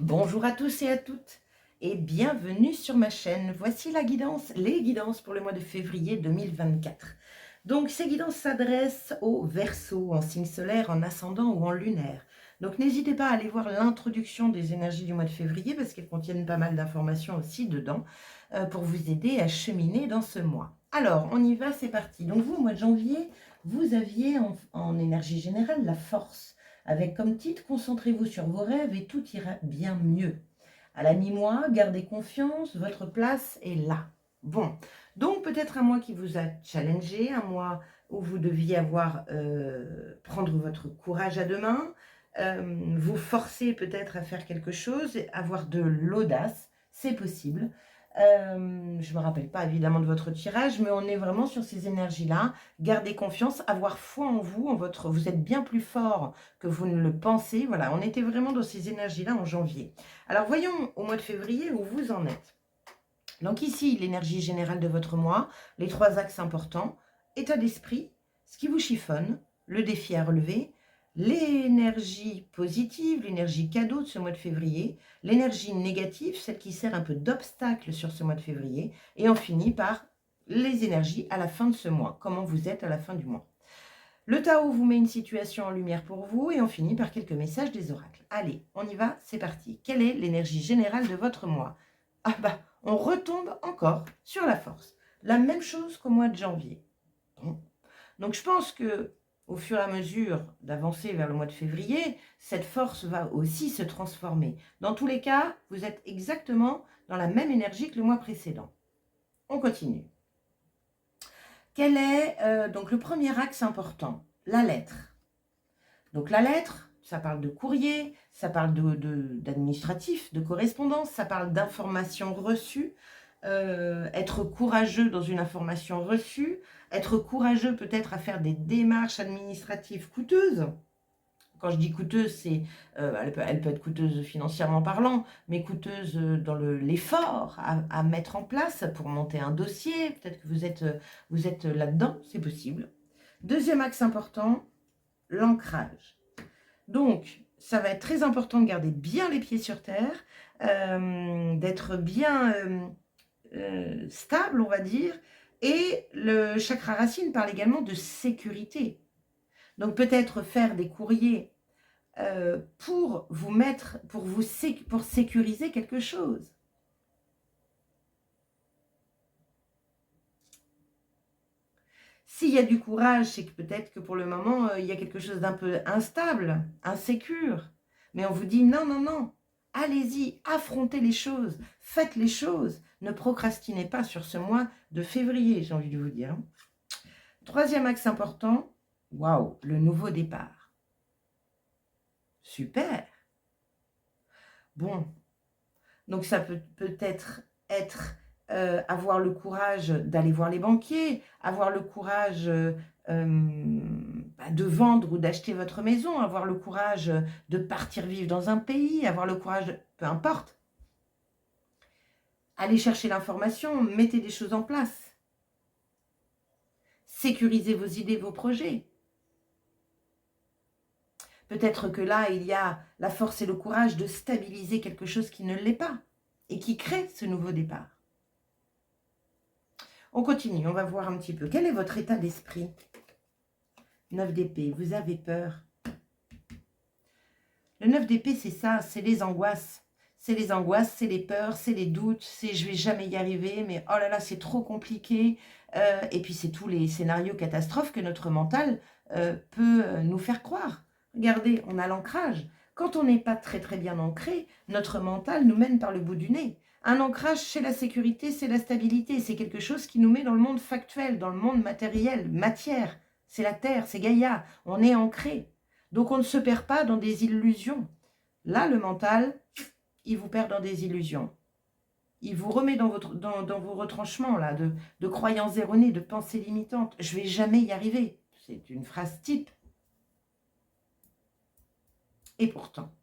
Bonjour à tous et à toutes et bienvenue sur ma chaîne. Voici les guidances pour le mois de février 2024. Donc ces guidances s'adressent aux Verseaux, en signe solaire, en ascendant ou en lunaire. Donc n'hésitez pas à aller voir l'introduction des énergies du mois de février parce qu'elles contiennent pas mal d'informations aussi dedans pour vous aider à cheminer dans ce mois. Alors on y va, c'est parti. Donc vous, au mois de janvier, vous aviez en énergie générale la force, avec comme titre « Concentrez-vous sur vos rêves et tout ira bien mieux ». À la mi-mois, gardez confiance, votre place est là. Bon, donc peut-être un mois qui vous a challengé, un mois où vous deviez prendre votre courage à deux mains, vous forcer peut-être à faire quelque chose, avoir de l'audace, c'est possible. Je ne me rappelle pas évidemment de votre tirage, mais on est vraiment sur ces énergies-là. Gardez confiance, avoir foi en vous, vous êtes bien plus fort que vous ne le pensez. Voilà, on était vraiment dans ces énergies-là en janvier. Alors voyons au mois de février où vous en êtes. Donc ici, l'énergie générale de votre mois, les trois axes importants, état d'esprit, ce qui vous chiffonne, le défi à relever, l'énergie positive, l'énergie cadeau de ce mois de février, l'énergie négative, celle qui sert un peu d'obstacle sur ce mois de février, et on finit par les énergies à la fin de ce mois, comment vous êtes à la fin du mois. Le Tao vous met une situation en lumière pour vous et on finit par quelques messages des oracles. Allez, on y va, c'est parti. Quelle est l'énergie générale de votre mois? Ah bah, on retombe encore sur la force. La même chose qu'au mois de janvier. Bon. Donc je pense que au fur et à mesure d'avancer vers le mois de février, cette force va aussi se transformer. Dans tous les cas, vous êtes exactement dans la même énergie que le mois précédent. On continue. Quel est donc le premier axe important? La lettre. Donc la lettre, ça parle de courrier, ça parle d'administratif, de correspondance, ça parle d'informations reçues, être courageux dans une information reçue, être courageux peut-être à faire des démarches administratives coûteuses. Quand je dis coûteuse, elle peut être coûteuse financièrement parlant, mais coûteuse dans l'effort à mettre en place pour monter un dossier. Peut-être que vous êtes là-dedans, c'est possible. Deuxième axe important, l'ancrage. Donc, ça va être très important de garder bien les pieds sur terre, d'être bien stable, on va dire. Et le chakra racine parle également de sécurité. Donc, peut-être faire des courriers pour sécuriser quelque chose. S'il y a du courage, c'est que peut-être que pour le moment, il y a quelque chose d'un peu instable, insécure. Mais on vous dit non, non, non, allez-y, affrontez les choses, faites les choses. Ne procrastinez pas sur ce mois de février, j'ai envie de vous dire. Troisième axe important, waouh, le nouveau départ. Super. Bon, donc ça peut peut-être être avoir le courage d'aller voir les banquiers, avoir le courage de vendre ou d'acheter votre maison, avoir le courage de partir vivre dans un pays, avoir le courage, peu importe. Allez chercher l'information, mettez des choses en place. Sécurisez vos idées, vos projets. Peut-être que là, il y a la force et le courage de stabiliser quelque chose qui ne l'est pas et qui crée ce nouveau départ. On continue, on va voir un petit peu. Quel est votre état d'esprit? 9 d'épée, vous avez peur. Le 9 d'épée, c'est ça, c'est les angoisses. C'est les angoisses, c'est les peurs, c'est les doutes, c'est je vais jamais y arriver, mais oh là là, c'est trop compliqué. Et puis c'est tous les scénarios catastrophes que notre mental peut nous faire croire. Regardez, on a l'ancrage. Quand on n'est pas très très bien ancré, notre mental nous mène par le bout du nez. Un ancrage, c'est la sécurité, c'est la stabilité, c'est quelque chose qui nous met dans le monde factuel, dans le monde matériel, matière. C'est la terre, c'est Gaïa, on est ancré. Donc on ne se perd pas dans des illusions. Là, le mental, il vous perd dans des illusions. Il vous remet dans vos retranchements là, de croyances erronées, de pensées limitantes. Je ne vais jamais y arriver. C'est une phrase type. Et pourtant,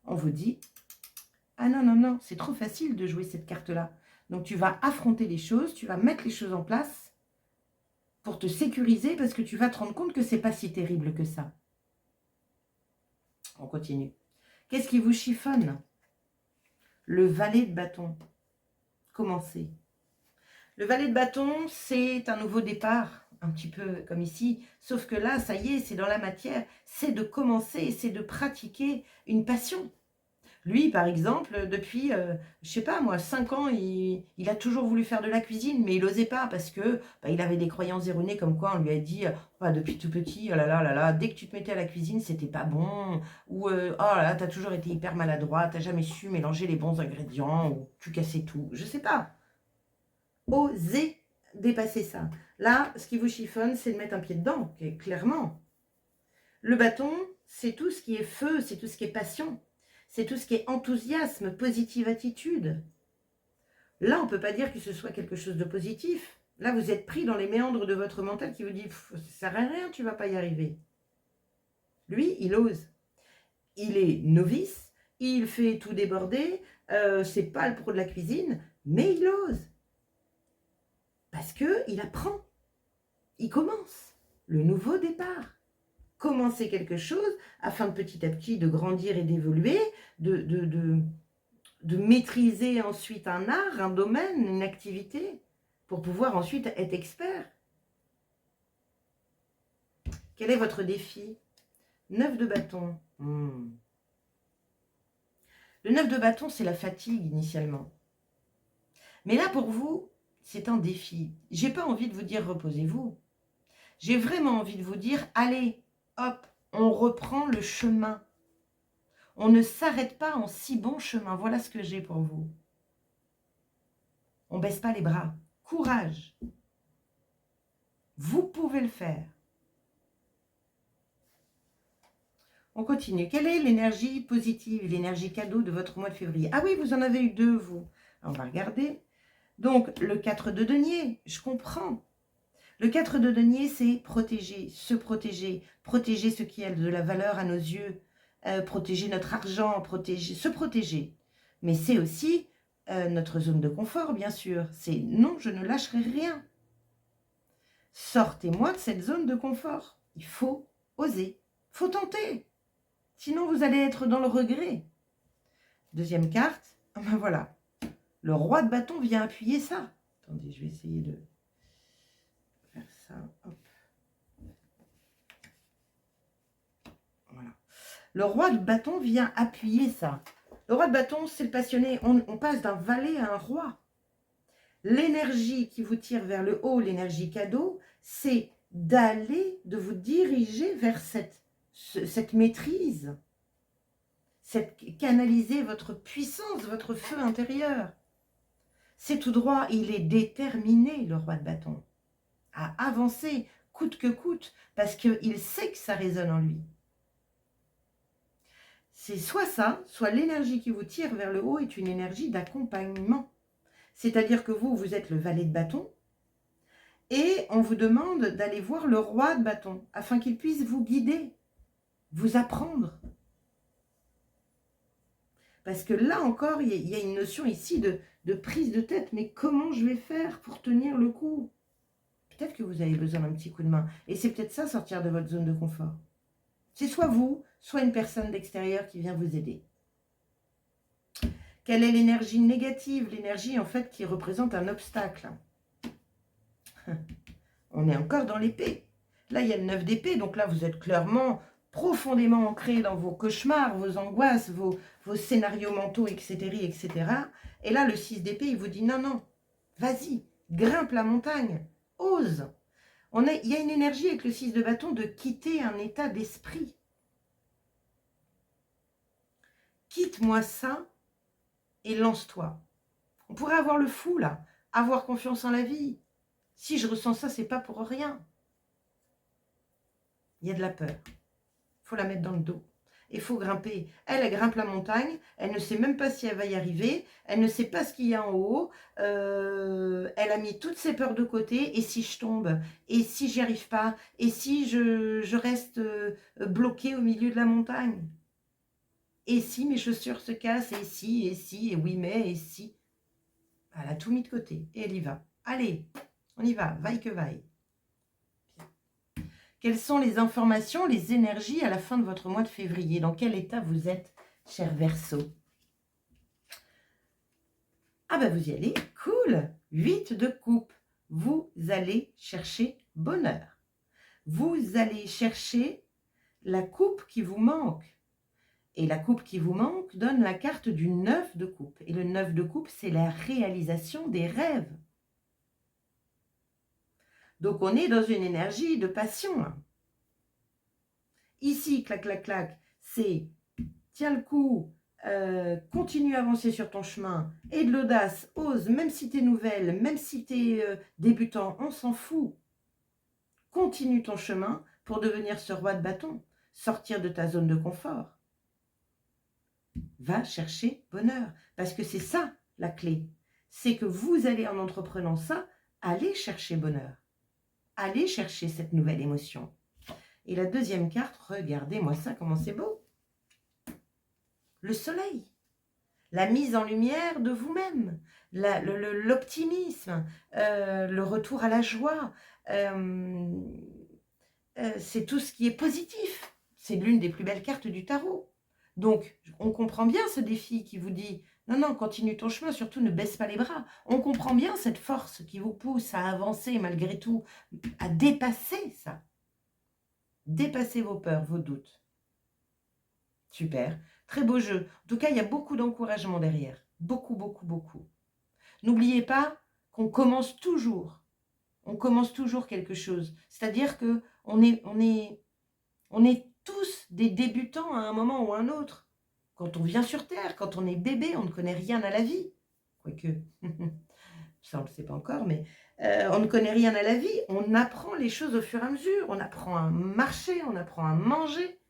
on vous dit, ah non, non, non, c'est trop facile de jouer cette carte-là. Donc tu vas affronter les choses, tu vas mettre les choses en place pour te sécuriser parce que tu vas te rendre compte que c'est pas si terrible que ça. On continue. Qu'est-ce qui vous chiffonne? Le valet de bâton. Commencez. Le valet de bâton, c'est un nouveau départ, un petit peu comme ici. Sauf que là, ça y est, c'est dans la matière. C'est de commencer, c'est de pratiquer une passion. Lui, par exemple, depuis, je sais pas moi, 5 ans, il a toujours voulu faire de la cuisine, mais il n'osait pas parce que il avait des croyances erronées comme quoi on lui a dit depuis tout petit, oh là là, dès que tu te mettais à la cuisine, c'était pas bon, ou oh là là, t'as toujours été hyper maladroit, t'as jamais su mélanger les bons ingrédients, ou tu cassais tout, je sais pas. Osez dépasser ça. Là, ce qui vous chiffonne, c'est de mettre un pied dedans, clairement. Le bâton, c'est tout ce qui est feu, c'est tout ce qui est passion. C'est tout ce qui est enthousiasme, positive attitude. Là, on ne peut pas dire que ce soit quelque chose de positif. Là, vous êtes pris dans les méandres de votre mental qui vous dit « ça sert à rien, tu ne vas pas y arriver ». Lui, il ose. Il est novice, il fait tout déborder, c'est pas le pro de la cuisine, mais il ose. Parce qu'il apprend. Il commence. Le nouveau départ. Commencer quelque chose afin de petit à petit de grandir et d'évoluer, de maîtriser ensuite un art, un domaine, une activité, pour pouvoir ensuite être expert. Quel est votre défi? 9 de bâton. Le 9 de bâton, c'est la fatigue initialement. Mais là, pour vous, c'est un défi. J'ai pas envie de vous dire reposez-vous. J'ai vraiment envie de vous dire allez, hop, on reprend le chemin. On ne s'arrête pas en si bon chemin. Voilà ce que j'ai pour vous. On ne baisse pas les bras. Courage. Vous pouvez le faire. On continue. Quelle est l'énergie positive, l'énergie cadeau de votre mois de février? Ah oui, vous en avez eu 2, vous. On va regarder. Donc, le 4 de denier, je comprends. Le 4 de denier, c'est protéger, se protéger, protéger ce qui a de la valeur à nos yeux, protéger notre argent, se protéger. Mais c'est aussi notre zone de confort, bien sûr. C'est non, je ne lâcherai rien. Sortez-moi de cette zone de confort. Il faut oser, il faut tenter. Sinon, vous allez être dans le regret. Deuxième carte, ben voilà. Le roi de bâton vient appuyer ça. Attendez, je vais essayer de faire ça. Hop. Voilà. Le roi de bâton vient appuyer ça. Le roi de bâton, c'est le passionné. On passe d'un valet à un roi. L'énergie qui vous tire vers le haut, l'énergie cadeau, c'est d'aller, de vous diriger vers cette maîtrise, canaliser votre puissance, votre feu intérieur. C'est tout droit, il est déterminé, le roi de bâton, à avancer coûte que coûte, parce qu'il sait que ça résonne en lui. C'est soit ça, soit l'énergie qui vous tire vers le haut est une énergie d'accompagnement. C'est-à-dire que vous êtes le valet de bâton, et on vous demande d'aller voir le roi de bâton, afin qu'il puisse vous guider, vous apprendre. Parce que là encore, il y a une notion ici de prise de tête. Mais comment je vais faire pour tenir le coup? Peut-être que vous avez besoin d'un petit coup de main. Et c'est peut-être ça, sortir de votre zone de confort. C'est soit vous, soit une personne d'extérieur qui vient vous aider. Quelle est l'énergie négative? L'énergie, en fait, qui représente un obstacle. On est encore dans l'épée. Là, il y a le 9 d'épée. Donc là, vous êtes clairement, profondément ancré dans vos cauchemars, vos angoisses, vos scénarios mentaux, etc., etc. Et là, le 6 d'épée, il vous dit non, non, vas-y, grimpe la montagne, ose. Il y a une énergie avec le 6 de bâton de quitter un état d'esprit. Quitte-moi ça et lance-toi. On pourrait avoir le fou, là, avoir confiance en la vie. Si je ressens ça, c'est pas pour rien. Il y a de la peur. Il faut la mettre dans le dos. Il faut grimper. Elle grimpe la montagne. Elle ne sait même pas si elle va y arriver. Elle ne sait pas ce qu'il y a en haut. Elle a mis toutes ses peurs de côté. Et si je tombe? Et si j'y arrive pas? Et si je reste bloquée au milieu de la montagne? Et si mes chaussures se cassent? Et si, et oui mais, et si? Elle a tout mis de côté. Et elle y va. Allez, on y va. Vaille que vaille. Quelles sont les informations, les énergies à la fin de votre mois de février? Dans quel état vous êtes, cher Verseau? Ah ben vous y allez, cool. 8 de coupe. Vous allez chercher bonheur. Vous allez chercher la coupe qui vous manque. Et la coupe qui vous manque donne la carte du 9 de coupe. Et le 9 de coupe, c'est la réalisation des rêves. Donc on est dans une énergie de passion. Ici, clac, clac, clac, c'est tiens le coup, continue à avancer sur ton chemin, et de l'audace, ose, même si tu es nouvelle, même si tu es débutant, on s'en fout. Continue ton chemin pour devenir ce roi de bâton, sortir de ta zone de confort. Va chercher bonheur, parce que c'est ça la clé. C'est que vous allez, en entreprenant ça, aller chercher bonheur. Aller chercher cette nouvelle émotion. Et la deuxième carte, regardez-moi ça, comment c'est beau. Le soleil. La mise en lumière de vous-même, l'optimisme, le retour à la joie, c'est tout ce qui est positif. C'est l'une des plus belles cartes du tarot. Donc, on comprend bien ce défi qui vous dit « Non, non, continue ton chemin, surtout ne baisse pas les bras ». On comprend bien cette force qui vous pousse à avancer malgré tout, à dépasser ça. Dépasser vos peurs, vos doutes. Super, très beau jeu. En tout cas, il y a beaucoup d'encouragement derrière. Beaucoup, beaucoup, beaucoup. N'oubliez pas qu'on commence toujours. On commence toujours quelque chose. C'est-à-dire qu'on est tous des débutants à un moment ou à un autre. Quand on vient sur Terre, quand on est bébé, on ne connaît rien à la vie. Quoique, ça on ne le sait pas encore, mais on ne connaît rien à la vie. On apprend les choses au fur et à mesure. On apprend à marcher, on apprend à manger.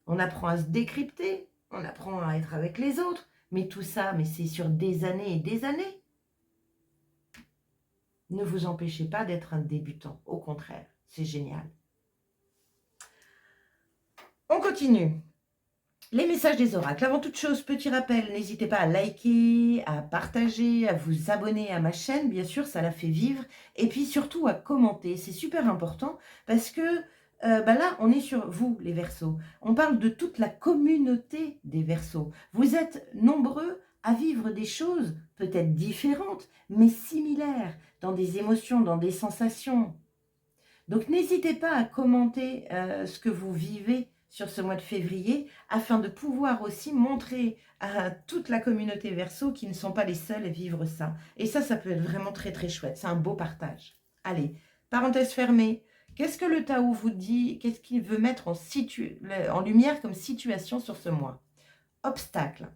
On apprend à se décrypter. On apprend à être avec les autres. Mais tout ça, mais c'est sur des années et des années. Ne vous empêchez pas d'être un débutant. Au contraire, c'est génial. On continue. Les messages des oracles. Avant toute chose, petit rappel, n'hésitez pas à liker, à partager, à vous abonner à ma chaîne. Bien sûr, ça la fait vivre. Et puis surtout à commenter. C'est super important parce que là, on est sur vous, les Verseaux. On parle de toute la communauté des Verseaux. Vous êtes nombreux à vivre des choses peut-être différentes, mais similaires, dans des émotions, dans des sensations. Donc, n'hésitez pas à commenter ce que vous vivez sur ce mois de février, afin de pouvoir aussi montrer à toute la communauté Verseau qu'ils ne sont pas les seuls à vivre ça. Et ça peut être vraiment très très chouette. C'est un beau partage. Allez, parenthèse fermée. Qu'est-ce que le Tao vous dit? Qu'est-ce qu'il veut mettre en lumière comme situation sur ce mois? Obstacle.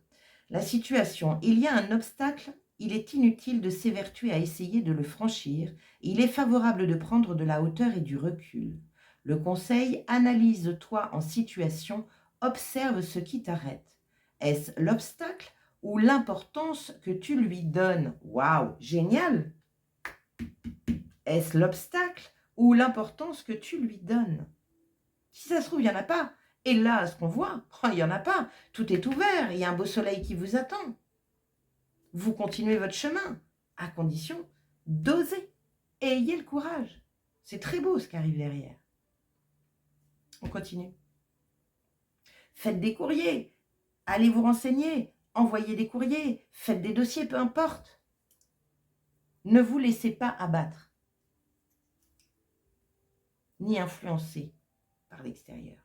La situation. Il y a un obstacle. Il est inutile de s'évertuer à essayer de le franchir. Il est favorable de prendre de la hauteur et du recul. Le conseil, analyse-toi en situation, observe ce qui t'arrête. Est-ce l'obstacle ou l'importance que tu lui donnes? Waouh, génial! Est-ce l'obstacle ou l'importance que tu lui donnes? Si ça se trouve, il n'y en a pas. Et là, ce qu'on voit, il n'y en a pas. Tout est ouvert, il y a un beau soleil qui vous attend. Vous continuez votre chemin, à condition d'oser. Et ayez le courage. C'est très beau ce qui arrive derrière. On continue. Faites des courriers, allez vous renseigner, envoyez des courriers, faites des dossiers, peu importe. Ne vous laissez pas abattre, ni influencer par l'extérieur.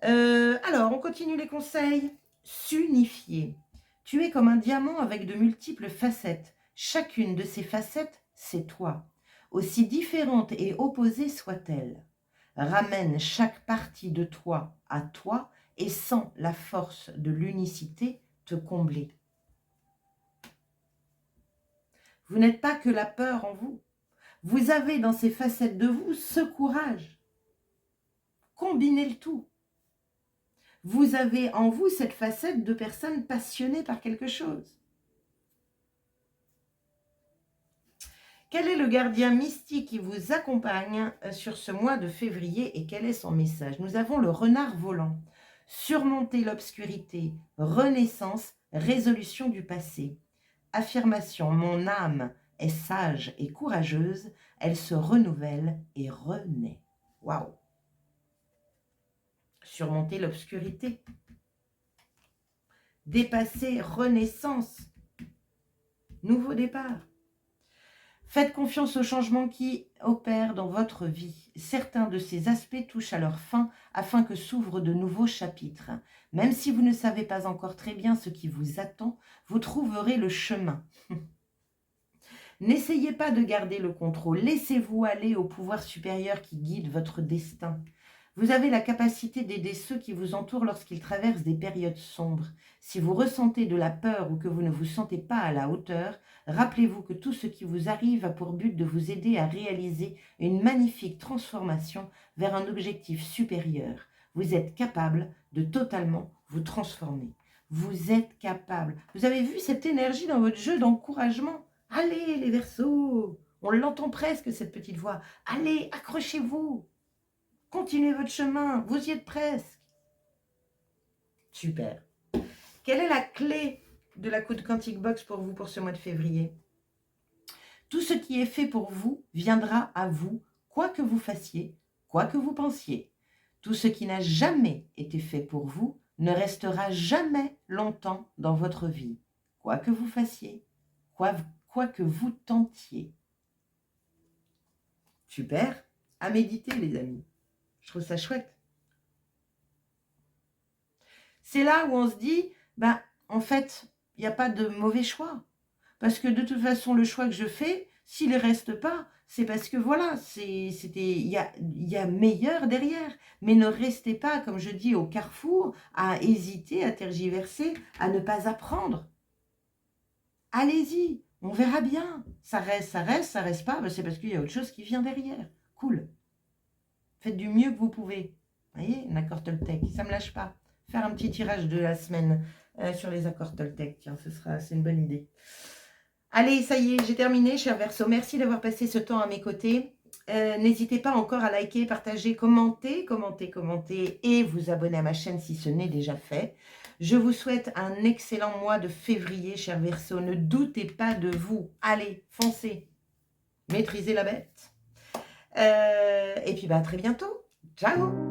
Alors, on continue les conseils. S'unifier. Tu es comme un diamant avec de multiples facettes. Chacune de ces facettes, c'est toi. Aussi différente et opposée soit-elle. Ramène chaque partie de toi à toi et sens la force de l'unicité te combler. Vous n'êtes pas que la peur en vous. Vous avez dans ces facettes de vous ce courage. Combinez le tout. Vous avez en vous cette facette de personne passionnée par quelque chose. Quel est le gardien mystique qui vous accompagne sur ce mois de février et quel est son message? Nous avons le renard volant. Surmonter l'obscurité, renaissance, résolution du passé. Affirmation, mon âme est sage et courageuse, elle se renouvelle et renaît. Waouh! Surmonter l'obscurité. Dépasser, renaissance. nouveau départ. Faites confiance aux changements qui opèrent dans votre vie. Certains de ces aspects touchent à leur fin afin que s'ouvrent de nouveaux chapitres. Même si vous ne savez pas encore très bien ce qui vous attend, vous trouverez le chemin. N'essayez pas de garder le contrôle. Laissez-vous aller au pouvoir supérieur qui guide votre destin. Vous avez la capacité d'aider ceux qui vous entourent lorsqu'ils traversent des périodes sombres. Si vous ressentez de la peur ou que vous ne vous sentez pas à la hauteur, rappelez-vous que tout ce qui vous arrive a pour but de vous aider à réaliser une magnifique transformation vers un objectif supérieur. Vous êtes capable de totalement vous transformer. Vous êtes capable. Vous avez vu cette énergie dans votre jeu d'encouragement? Allez les Verseaux, on l'entend presque cette petite voix. Allez, accrochez-vous. Continuez votre chemin, vous y êtes presque. Super. Quelle est la clé de la Coude Quantique Box pour vous pour ce mois de février? Tout ce qui est fait pour vous viendra à vous, quoi que vous fassiez, quoi que vous pensiez. Tout ce qui n'a jamais été fait pour vous ne restera jamais longtemps dans votre vie, quoi que vous fassiez, quoi que vous tentiez. Super. À méditer, les amis. Je trouve ça chouette. C'est là où on se dit, ben, en fait, il n'y a pas de mauvais choix. Parce que de toute façon, le choix que je fais, s'il ne reste pas, c'est parce que voilà, il y a meilleur derrière. Mais ne restez pas, comme je dis, au carrefour, à hésiter, à tergiverser, à ne pas apprendre. Allez-y, on verra bien. Ça reste pas, ben c'est parce qu'il y a autre chose qui vient derrière. Cool. Faites du mieux que vous pouvez. Vous voyez, un accord Toltec, ça ne me lâche pas. Faire un petit tirage de la semaine sur les accords Toltec, tiens, c'est une bonne idée. Allez, ça y est, j'ai terminé, cher Verseau. Merci d'avoir passé ce temps à mes côtés. N'hésitez pas encore à liker, partager, commenter et vous abonner à ma chaîne si ce n'est déjà fait. Je vous souhaite un excellent mois de février, cher Verseau. Ne doutez pas de vous. Allez, foncez. Maîtrisez la bête. Et puis, à très bientôt. Ciao!